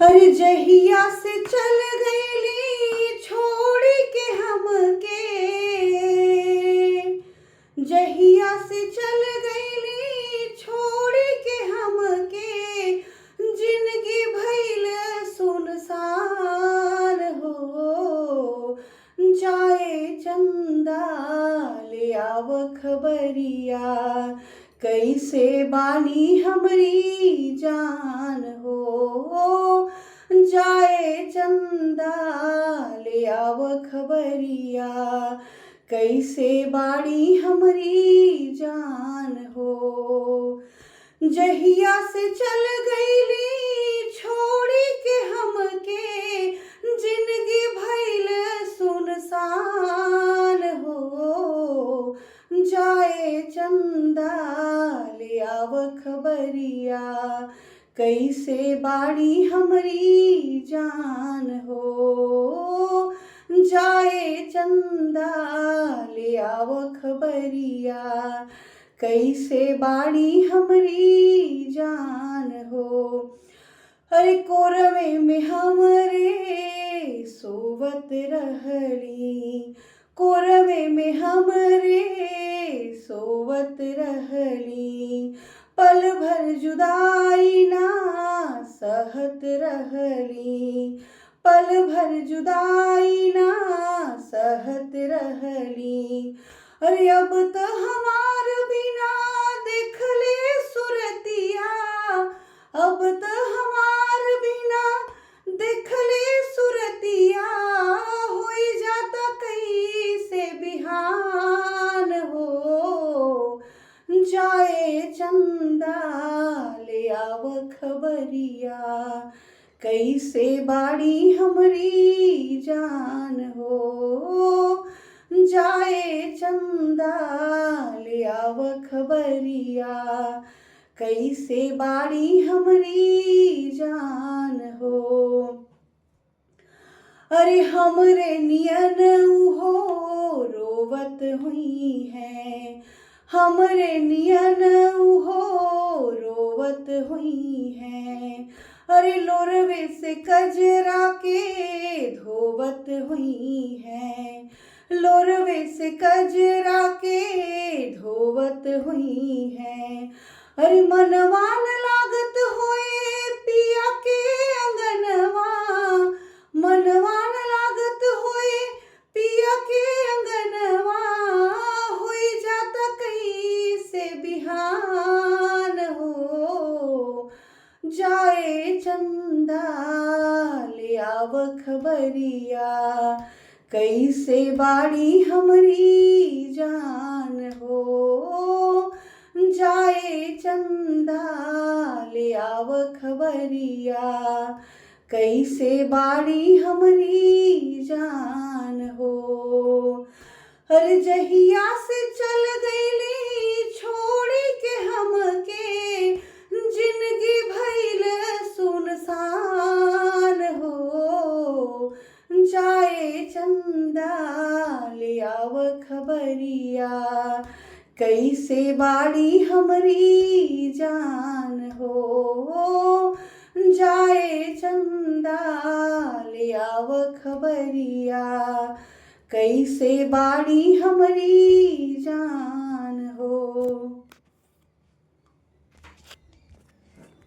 हर जहिया से चल गईली छोड़ के हमके, जहिया से चल गईली छोड़ के हमके, जिंदगी भइल सुनसान हो। जाए चंदा ले आव खबरिया, कैसे बानी हमरी जान हो। जाए चंदा ले आव खबरिया, कैसे बाड़ी हमरी जान हो। जहिया से चल गईली छोड़ के हमके, जिंदगी भइल सुनसान हो। जाए चंदा ले आव खबरिया, कैसे बाड़ी हमरी जान हो। जाए चंदा ले आव खबरिया, कैसे बाड़ी हमरी जान हो। अरे कोरवे में हमरे सोवत रहली, कोरवे में हमरे सोवत रहली, पल भर जुदाई ना सहत रहली, पल भर जुदाई ना सहत रहली। अरे अब तो हमार बिना देखले सुरतिया, अब तो हमार बिना देखले सुरतिया, होई जाता कैसे बिहान हो। जाए चंदा ले आव खबरिया, कैसे बाड़ी हमरी जान हो। जाए चंदा ले आव खबरिया, कैसे बाड़ी हमरी जान हो। अरे हमरे नियन उहो रोवत हुई है, हमरे नियन उहो रोवत हुई है। अरे लोरवे से कजरा के धोवत हुई है, लोरवे से कजरा के धोवत हुई है। अरे मनवान लागत होए पिया के अंगनवा, मनवान लागत होए पिया के अंगनवा, होई जाता कैसे बिहान हो। जाए चंदा ले आव खबरिया, कैसे बाड़ी हमरी जान हो। जाए चंदा ले आव खबरिया, कैसे बाड़ी हमरी जान हो। हर जहिया से चल गईली छोड़ के हमके, जिंदगी भइल सुनसान हो। जाए चंदा ले आव खबरिया, कैसे बाड़ी हमरी जान हो। जाए चंदा ले आव खबरिया, कैसे बाड़ी हमरी जान हो।